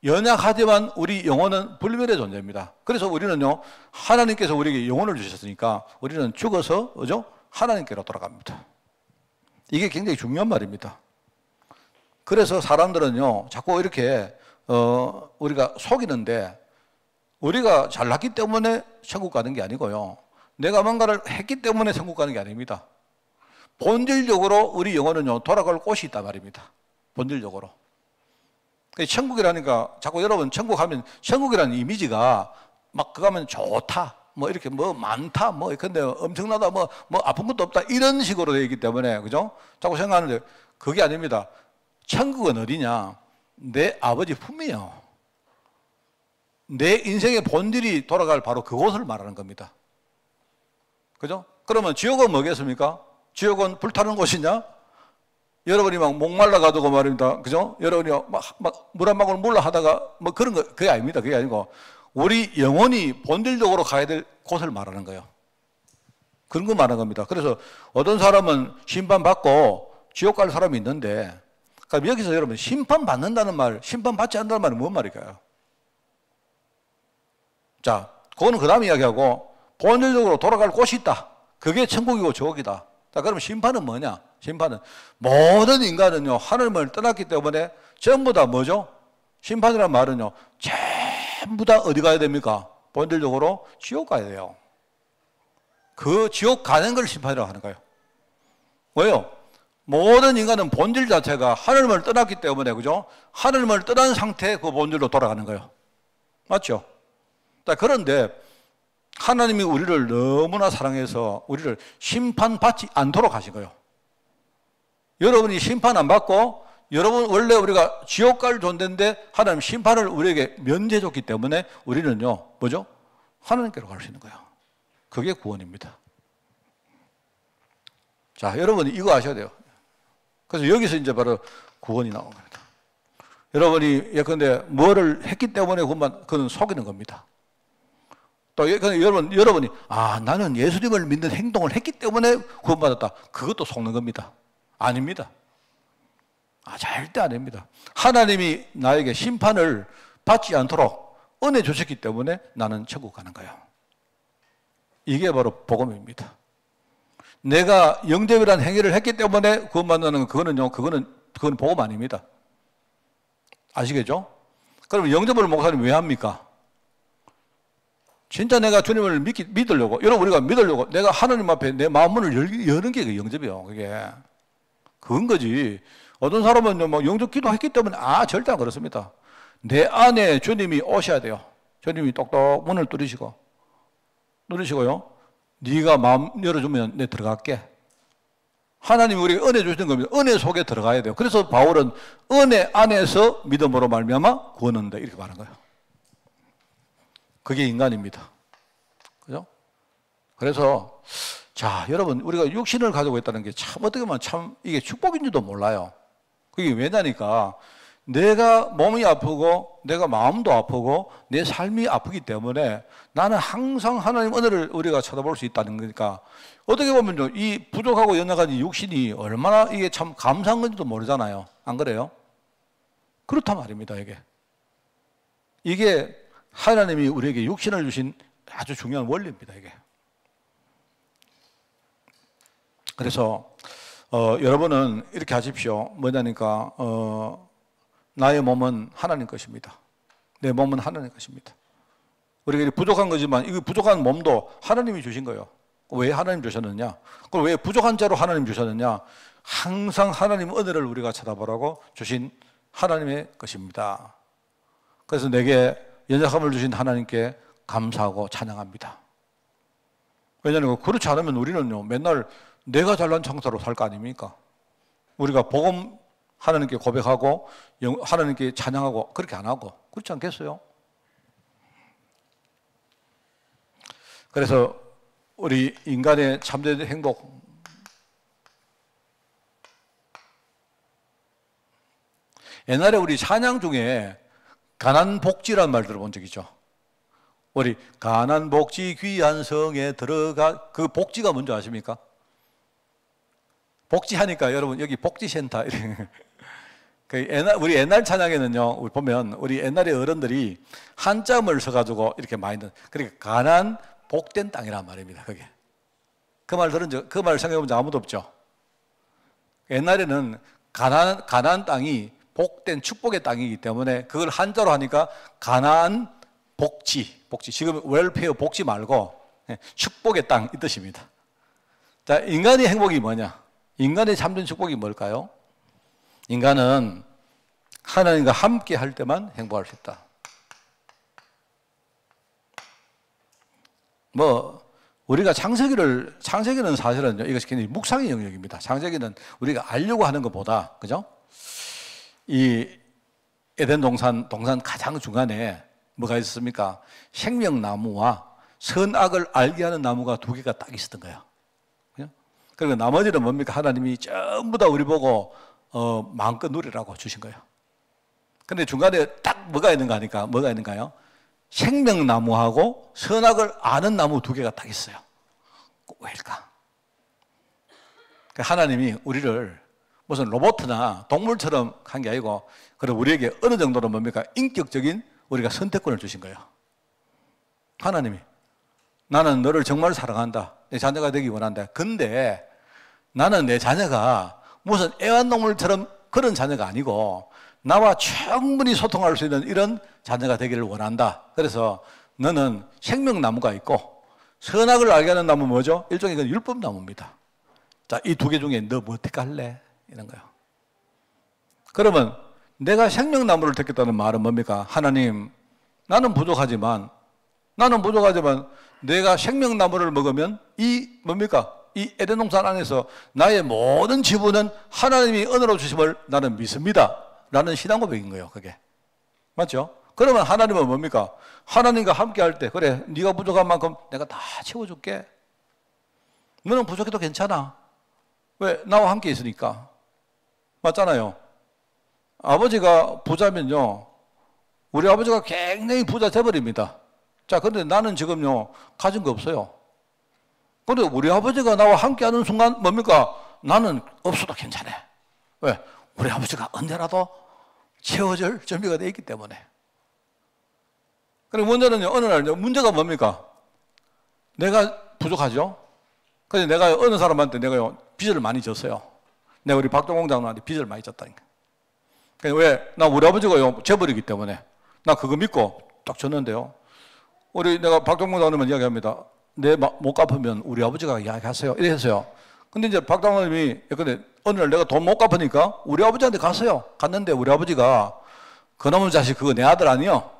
연약하지만 우리 영혼은 불멸의 존재입니다. 그래서 우리는요, 하나님께서 우리에게 영혼을 주셨으니까 우리는 죽어서, 그죠? 하나님께로 돌아갑니다. 이게 굉장히 중요한 말입니다. 그래서 사람들은요, 자꾸 이렇게, 우리가 속이는데, 우리가 잘났기 때문에 천국 가는 게 아니고요, 내가 뭔가를 했기 때문에 천국 가는 게 아닙니다. 본질적으로 우리 영혼은요, 돌아갈 곳이 있단 말입니다. 본질적으로. 천국이라니까 자꾸 여러분 천국 하면 천국이라는 이미지가 막 그거 하면 좋다, 뭐 이렇게 뭐 많다, 뭐 근데 엄청나다, 뭐 아픈 것도 없다, 이런 식으로 되어 있기 때문에, 그죠? 자꾸 생각하는데 그게 아닙니다. 천국은 어디냐? 내 아버지 품이요. 내 인생의 본질이 돌아갈 바로 그곳을 말하는 겁니다. 그죠? 그러면 지옥은 뭐겠습니까? 지옥은 불타는 곳이냐? 여러분이 막 목말라 가지고 말입니다. 그죠? 여러분이 막 물 한 방울 몰라 하다가 뭐 그런 거, 그게 아닙니다. 그게 아니고 우리 영혼이 본질적으로 가야 될 곳을 말하는 거예요. 그런 거 말하는 겁니다. 그래서 어떤 사람은 심판받고 지옥 갈 사람이 있는데, 그러니까 여기서 여러분 심판받는다는 말, 심판받지 않는다는 말은 뭔 말일까요? 자, 그거는 그 다음 이야기하고 본질적으로 돌아갈 곳이 있다. 그게 천국이고 지옥이다. 자, 그럼 심판은 뭐냐? 심판은 모든 인간은요, 하나님을 떠났기 때문에 전부 다 뭐죠? 심판이란 말은요, 전부 다 어디 가야 됩니까? 본질적으로 지옥 가야 돼요. 그 지옥 가는 걸 심판이라고 하는 거예요. 왜요? 모든 인간은 본질 자체가 하나님을 떠났기 때문에, 그죠? 하나님을 떠난 상태에 그 본질로 돌아가는 거예요. 맞죠? 자, 그런데 하나님이 우리를 너무나 사랑해서 우리를 심판받지 않도록 하신 거예요. 여러분이 심판 안 받고, 여러분 원래 우리가 지옥 갈 존재인데 하나님 심판을 우리에게 면제해 줬기 때문에 우리는요, 뭐죠? 하나님께로 갈 수 있는 거예요. 그게 구원입니다. 자, 여러분이 이거 아셔야 돼요. 그래서 여기서 이제 바로 구원이 나온 겁니다. 여러분이 예컨대 뭐를 했기 때문에 그건 속이는 겁니다. 또 여러분이 나는 예수님을 믿는 행동을 했기 때문에 구원받았다. 그것도 속는 겁니다. 아닙니다. 절대 아닙니다. 하나님이 나에게 심판을 받지 않도록 은혜 주셨기 때문에 나는 천국 가는 거예요. 이게 바로 복음입니다. 내가 영접이라는 행위를 했기 때문에 구원받는 그건 복음 아닙니다. 아시겠죠? 그럼 영접을 목사님 왜 합니까? 진짜 내가 주님을 믿으려고, 여러분 우리가 믿으려고 내가 하나님 앞에 내 마음문을 여는 게 그 영접이에요. 그건 거지. 어떤 사람은 뭐 영접 기도했기 때문에 절대 안 그렇습니다. 내 안에 주님이 오셔야 돼요. 주님이 똑똑 문을 뚫으시고 누르시고요. 네가 마음 열어주면 내 들어갈게. 하나님이 우리에게 은혜 주시는 겁니다. 은혜 속에 들어가야 돼요. 그래서 바울은 은혜 안에서 믿음으로 말미암아 구원을 얻는다 이렇게 말한 거예요. 그게 인간입니다. 그죠? 그래서 자, 여러분 우리가 육신을 가지고 있다는 게 참 어떻게 보면 참 이게 축복인지도 몰라요. 그게 왜냐니까 내가 몸이 아프고 내가 마음도 아프고 내 삶이 아프기 때문에 나는 항상 하나님 은혜를 우리가 쳐다볼 수 있다는 거니까 어떻게 보면요, 이 부족하고 연약한 이 육신이 얼마나 이게 참 감사한 건지도 모르잖아요. 안 그래요? 그렇단 말입니다. 이게 하나님이 우리에게 육신을 주신 아주 중요한 원리입니다. 이게. 그래서 여러분은 이렇게 하십시오. 뭐냐니까 나의 몸은 하나님 것입니다. 내 몸은 하나님 것입니다. 우리가 부족한 거지만 이 부족한 몸도 하나님이 주신 거예요. 왜 하나님 주셨느냐? 그럼 왜 부족한 자로 하나님 주셨느냐? 항상 하나님 은혜를 우리가 쳐다보라고 주신 하나님의 것입니다. 그래서 내게 연약함을 주신 하나님께 감사하고 찬양합니다. 왜냐하면 그렇지 않으면 우리는요 맨날 내가 잘난 창사로 살 거 아닙니까? 우리가 복음 하나님께 고백하고 하나님께 찬양하고 그렇게 안 하고 그렇지 않겠어요? 그래서 우리 인간의 참된 행복, 옛날에 우리 찬양 중에 가난복지라는 말 들어본 적 있죠? 우리 가난복지 귀한 성에 들어가, 그 복지가 뭔지 아십니까? 복지하니까 여러분 여기 복지센터 우리 옛날 찬양에는요, 우리 보면 우리 옛날에 어른들이 한자음을 써가지고 이렇게 많이 넣는, 그러니까 가난 복된 땅이란 말입니다. 그게 그 말 들은 적, 그 말 생각해본 적 아무도 없죠. 옛날에는 가난 땅이 복된 축복의 땅이기 때문에 그걸 한자로 하니까 가난 복지. 지금 웰페어 복지 말고 축복의 땅 이 뜻입니다. 자, 인간의 행복이 뭐냐? 인간의 참된 축복이 뭘까요? 인간은 하나님과 함께 할 때만 행복할 수 있다. 우리가 창세기는 사실은 이것이 굉장히 묵상의 영역입니다. 창세기는 우리가 알려고 하는 것보다, 그죠? 이 에덴 동산 가장 중간에 뭐가 있었습니까? 생명나무와 선악을 알게 하는 나무가 두 개가 딱 있었던 거예요. 그리고 나머지는 뭡니까? 하나님이 전부 다 우리 보고 마음껏 누리라고 주신 거예요. 근데 중간에 딱 뭐가 있는가 하니까 뭐가 있는가요? 생명나무하고 선악을 아는 나무 두 개가 딱 있어요. 왜일까? 하나님이 우리를 무슨 로봇이나 동물처럼 한 게 아니고, 그리고 우리에게 어느 정도로 뭡니까? 인격적인 우리가 선택권을 주신 거예요. 하나님이 나는 너를 정말 사랑한다. 내 자녀가 되기 원한다. 근데 나는 내 자녀가 무슨 애완동물처럼 그런 자녀가 아니고 나와 충분히 소통할 수 있는 이런 자녀가 되기를 원한다. 그래서 너는 생명나무가 있고 선악을 알게 하는 나무 뭐죠? 일종의 그 율법나무입니다. 자, 이 두 개 중에 너 뭐 택할래? 이런 거예요. 그러면 내가 생명나무를 택했다는 말은 뭡니까? 하나님, 나는 부족하지만 내가 생명나무를 먹으면 이 뭡니까? 이 에덴 동산 안에서 나의 모든 지분은 하나님이 은혜로 주심을 나는 믿습니다. 라는 신앙 고백인 거예요. 그게. 맞죠? 그러면 하나님은 뭡니까? 하나님과 함께 할 때, 그래, 네가 부족한 만큼 내가 다 채워줄게. 너는 부족해도 괜찮아. 왜? 나와 함께 있으니까. 맞잖아요. 아버지가 부자면요, 우리 아버지가 굉장히 부자 돼버립니다. 자, 근데 나는 지금요, 가진 거 없어요. 근데 우리 아버지가 나와 함께 하는 순간 뭡니까? 나는 없어도 괜찮아. 왜? 우리 아버지가 언제라도 채워줄 준비가 되어 있기 때문에. 그리고 문제는요, 어느 날 문제가 뭡니까? 내가 부족하죠? 그래서 내가 어느 사람한테 내가 빚을 많이 졌어요. 내가 우리 박동공 장로한테 빚을 많이 졌다니까. 왜? 나 우리 아버지가 재버리기 때문에. 나 그거 믿고 딱 줬는데요. 내가 박동공 장로님은 이야기합니다. 내 못 갚으면 우리 아버지가 이야기하세요. 이랬어요. 근데 이제 박장로님이 근데 어느 날 내가 돈 못 갚으니까 우리 아버지한테 갔어요. 갔는데 우리 아버지가 그놈의 자식 그거 내 아들 아니요?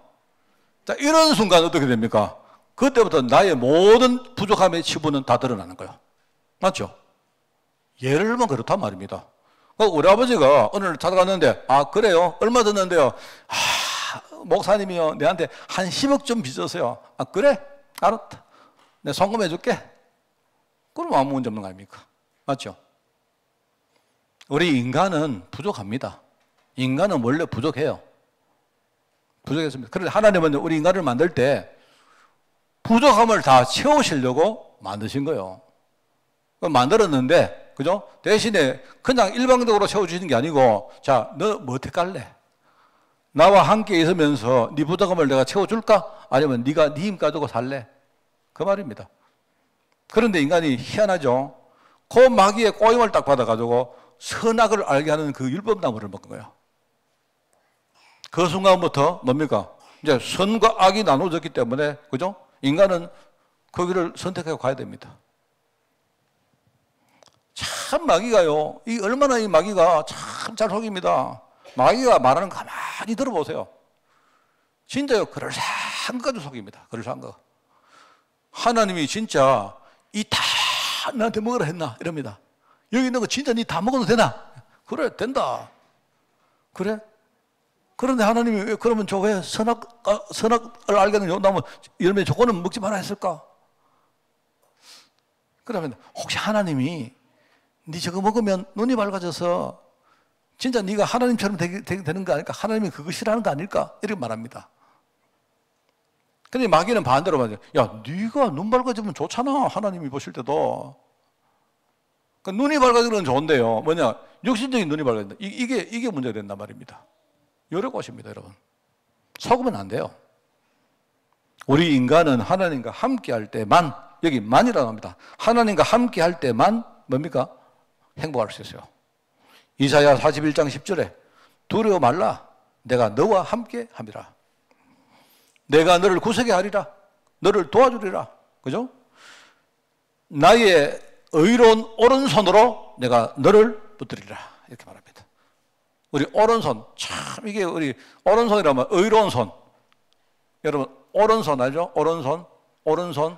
자, 이런 순간 어떻게 됩니까? 그때부터 나의 모든 부족함의 치부는 다 드러나는 거예요. 맞죠? 예를 들면 그렇단 말입니다. 우리 아버지가 오늘 찾아갔는데, 아, 그래요? 얼마 줬는데요? 아, 목사님이요, 내한테 한 10억 좀 빚었어요. 아, 그래? 알았다. 내가 송금해 줄게. 그럼 아무 문제 없는 거 아닙니까? 맞죠? 우리 인간은 부족합니다. 인간은 원래 부족해요. 부족했습니다. 그런데 하나님은 우리 인간을 만들 때 부족함을 다 채우시려고 만드신 거예요. 만들었는데, 그죠? 대신에 그냥 일방적으로 채워주시는 게 아니고, 자, 너 뭐 택할래? 나와 함께 있으면서 네 부족함을 내가 채워줄까? 아니면 네가 네 힘 가지고 살래? 그 말입니다. 그런데 인간이 희한하죠? 그 마귀의 꼬임을 딱 받아가지고 선악을 알게 하는 그 율법나무를 먹은 거예요. 그 순간부터 뭡니까? 이제 선과 악이 나눠졌기 때문에, 그죠? 인간은 그 길을 선택해 가야 됩니다. 참 마귀가요, 얼마나 이 마귀가 참 잘 속입니다. 마귀가 말하는 거 가만히 들어보세요. 진짜요, 그럴싸한 것까지 속입니다. 그럴싸한 거. 하나님이 진짜 이 다 나한테 먹으라 했나? 이럽니다. 여기 있는 거 진짜 니 다 먹어도 되나? 그래, 된다. 그래? 그런데 하나님이 왜 그러면 저 왜 선악을 알게 하는 나무 열매 조건은 먹지 말아 했을까? 그러면 혹시 하나님이 니 저거 먹으면 눈이 밝아져서 진짜 네가 하나님처럼 되는 거 아닐까? 하나님이 그거 싫어하는 거 아닐까? 이렇게 말합니다. 근데 마귀는 반대로 말해요. 야, 네가 눈 밝아지면 좋잖아. 하나님이 보실 때도. 그러니까 눈이 밝아지는 건 좋은데요. 뭐냐? 육신적인 눈이 밝아진다. 이게 문제가 된단 말입니다. 요래 것입니다, 여러분. 속으면 안 돼요. 우리 인간은 하나님과 함께 할 때만, 여기 만이라고 합니다. 하나님과 함께 할 때만 뭡니까? 행복할 수 있어요. 이사야 41장 10절에 두려워 말라. 내가 너와 함께 함이라. 내가 너를 구속에 하리라. 너를 도와주리라. 그죠? 나의 의로운 오른손으로 내가 너를 붙들리라. 이렇게 말합니다. 우리 오른손, 참 이게 우리 오른손이라면 의로운 손. 여러분 오른손 알죠? 오른손.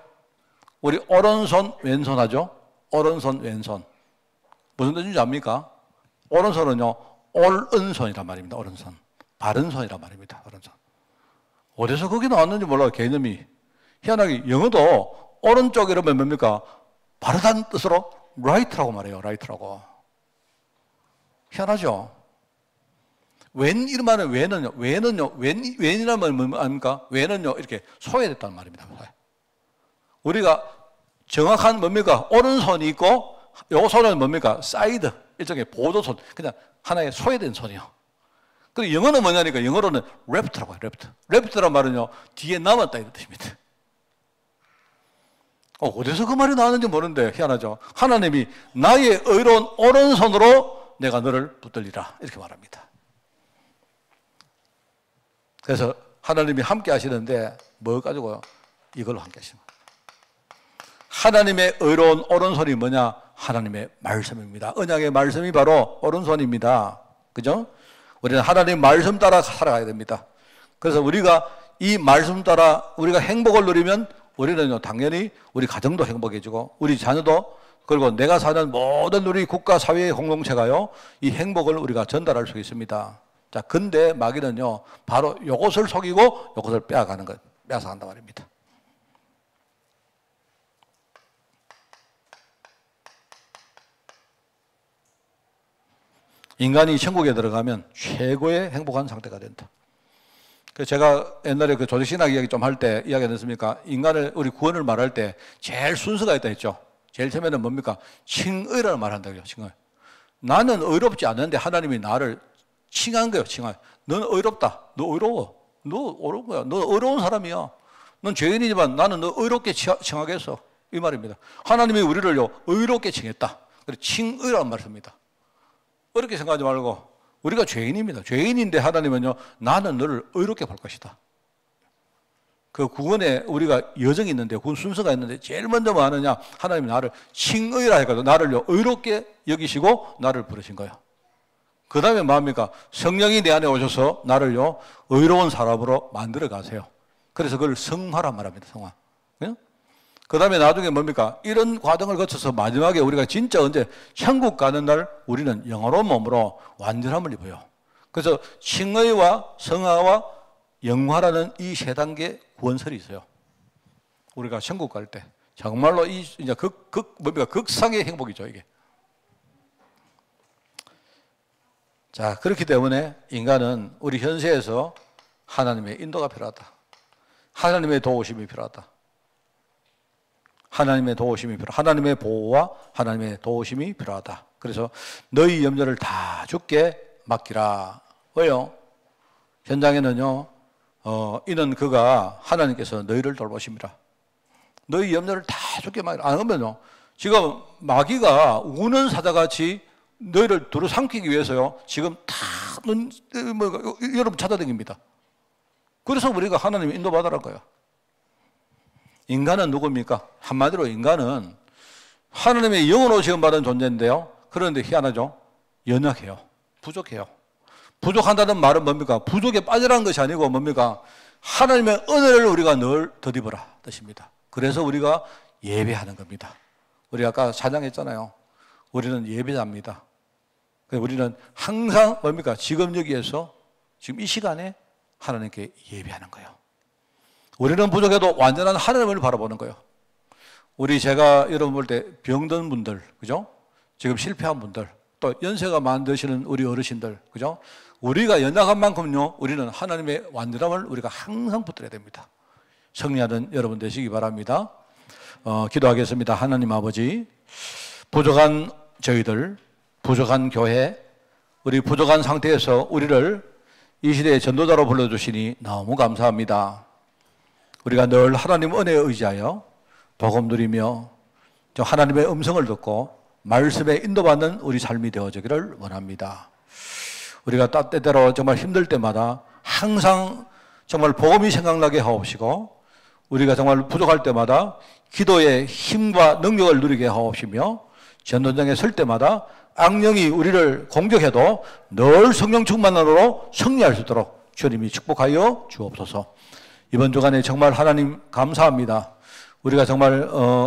우리 오른손 왼손 하죠? 오른손 왼손. 무슨 뜻인지 압니까? 오른손은요, 옳은손이란 말입니다. 오른손. 바른 손이란 말입니다. 오른손. 어디서 거기 나왔는지 몰라요, 개념이. 희한하게 영어도 오른쪽 이러면 뭡니까? 바르다는 뜻으로 right라고 말해요. right라고. 희한하죠? 왼 이름하는 왼은요. 왼이라는 말은 뭡니까? 왼은요, 이렇게 소외됐다는 말입니다. 우리가 정확한 뭡니까? 오른손이 있고 요 손은 뭡니까? 사이드, 일종의 보조손, 그냥 하나의 소외된 손이요. 그리고 영어는 뭐냐니까 영어로는 left라고 해요. left란 말은요, 뒤에 남았다 이런 뜻입니다. 어디서 그 말이 나왔는지 모르는데 희한하죠. 하나님이 나의 의로운 오른손으로 내가 너를 붙들리라 이렇게 말합니다. 그래서 하나님이 함께 하시는데 뭐 가지고요? 이걸로 함께 하시는 거예요. 하나님의 의로운 오른손이 뭐냐? 하나님의 말씀입니다. 언약의 말씀이 바로 오른손입니다. 그죠? 우리는 하나님 말씀 따라 살아가야 됩니다. 그래서 우리가 이 말씀 따라 우리가 행복을 누리면 우리는 당연히 우리 가정도 행복해지고 우리 자녀도, 그리고 내가 사는 모든 우리 국가 사회의 공동체가요, 이 행복을 우리가 전달할 수 있습니다. 자, 근데 마귀는요, 바로 요것을 속이고 요것을 빼앗아간단 말입니다. 인간이 천국에 들어가면 최고의 행복한 상태가 된다. 그래서 제가 옛날에 그 조직신학 이야기 좀 할 때 이야기 안 했습니까? 인간을, 우리 구원을 말할 때 제일 순서가 있다 했죠. 제일 처음에는 뭡니까? 칭의라는 말을 한다고요. 칭의. 나는 의롭지 않은데 하나님이 나를 칭한 거예요. 칭한. 너는 의롭다. 너 의로워. 너 의로운 거야. 너 의로운 사람이야. 넌 죄인이지만 나는 너 의롭게 칭하겠어. 이 말입니다. 하나님이 우리를요, 의롭게 칭했다. 그래서 칭의라는 말을 씁니다. 어렵게 생각하지 말고, 우리가 죄인입니다. 죄인인데 하나님은요, 나는 너를 의롭게 볼 것이다. 그 구원에 우리가 여정이 있는데, 구원 순서가 있는데, 제일 먼저 뭐 하느냐? 하나님이 나를 칭의라 해가지고 나를요, 의롭게 여기시고 나를 부르신 거예요. 그 다음에 뭐합니까? 성령이 내 안에 오셔서 나를요, 의로운 사람으로 만들어 가세요. 그래서 그걸 성화란 말합니다. 성화. 그 다음에 나중에 뭡니까? 이런 과정을 거쳐서 마지막에 우리가 진짜 언제 천국 가는 날 우리는 영원한 몸으로 완전함을 입어요. 그래서 칭의와 성화와 영화라는 이 세 단계 구원설이 있어요. 우리가 천국 갈 때 정말로 이 이제 뭡니까? 극상의 행복이죠, 이게. 자, 그렇기 때문에 인간은 우리 현세에서 하나님의 인도가 필요하다. 하나님의 도우심이 필요하다. 하나님의 도우심이 필요하다. 하나님의 보호와 하나님의 도우심이 필요하다. 그래서 너희 염려를 다 주께 맡기라. 왜요? 현장에는요, 이는 그가 하나님께서 너희를 돌보십니다. 너희 염려를 다 주께 맡기라. 안 그러면요, 지금 마귀가 우는 사자같이 너희를 두루 삼키기 위해서요, 지금 다 여러분 찾아다닙니다. 그래서 우리가 하나님 인도받으라는 거예요. 인간은 누굽니까? 한마디로 인간은 하나님의 영으로 지음받은 존재인데요. 그런데 희한하죠? 연약해요. 부족해요. 부족한다는 말은 뭡니까? 부족에 빠지라는 것이 아니고 뭡니까? 하나님의 은혜를 우리가 늘 덧입으라 뜻입니다. 그래서 우리가 예배하는 겁니다. 우리가 아까 찬양했잖아요. 우리는 예배자입니다. 우리는 항상 뭡니까? 지금 여기에서 지금 이 시간에 하나님께 예배하는 거예요. 우리는 부족해도 완전한 하나님을 바라보는 거예요. 제가 여러분 볼 때 병든 분들, 그죠? 지금 실패한 분들, 또 연세가 많으시는 우리 어르신들, 그죠? 우리가 연약한 만큼요, 우리는 하나님의 완전함을 우리가 항상 붙들어야 됩니다. 승리하는 여러분 되시기 바랍니다. 기도하겠습니다. 하나님 아버지, 부족한 저희들, 부족한 교회, 우리 부족한 상태에서 우리를 이 시대의 전도자로 불러주시니 너무 감사합니다. 우리가 늘 하나님 은혜에 의지하여 복음 누리며 하나님의 음성을 듣고 말씀에 인도받는 우리 삶이 되어지기를 원합니다. 우리가 때때로 정말 힘들 때마다 항상 정말 복음이 생각나게 하옵시고, 우리가 정말 부족할 때마다 기도의 힘과 능력을 누리게 하옵시며, 전도장에 설 때마다 악령이 우리를 공격해도 늘 성령 충만으로 승리할 수 있도록 주님이 축복하여 주옵소서. 이번 주간에 정말 하나님 감사합니다. 우리가 정말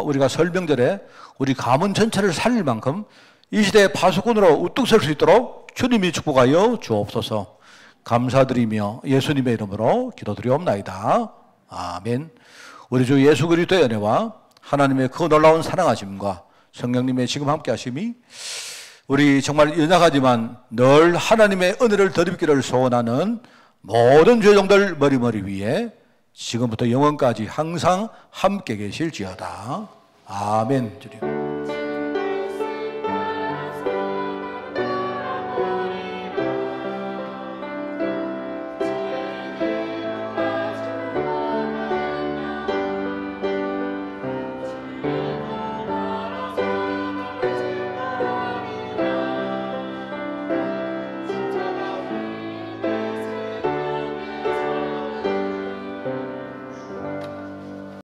우리가 설 명절에 우리 가문 전체를 살릴 만큼 이 시대의 파수꾼으로 우뚝 설 수 있도록 주님이 축복하여 주옵소서. 감사드리며 예수님의 이름으로 기도드리옵나이다. 아멘. 우리 주 예수 그리스도의 은혜와 하나님의 그 놀라운 사랑하심과 성령님의 지금 함께 하심이 우리 정말 연약하지만 늘 하나님의 은혜를 덧입기를 소원하는 모든 죄종들 머리 위에 지금부터 영원까지 항상 함께 계실지어다. 아멘. 주님.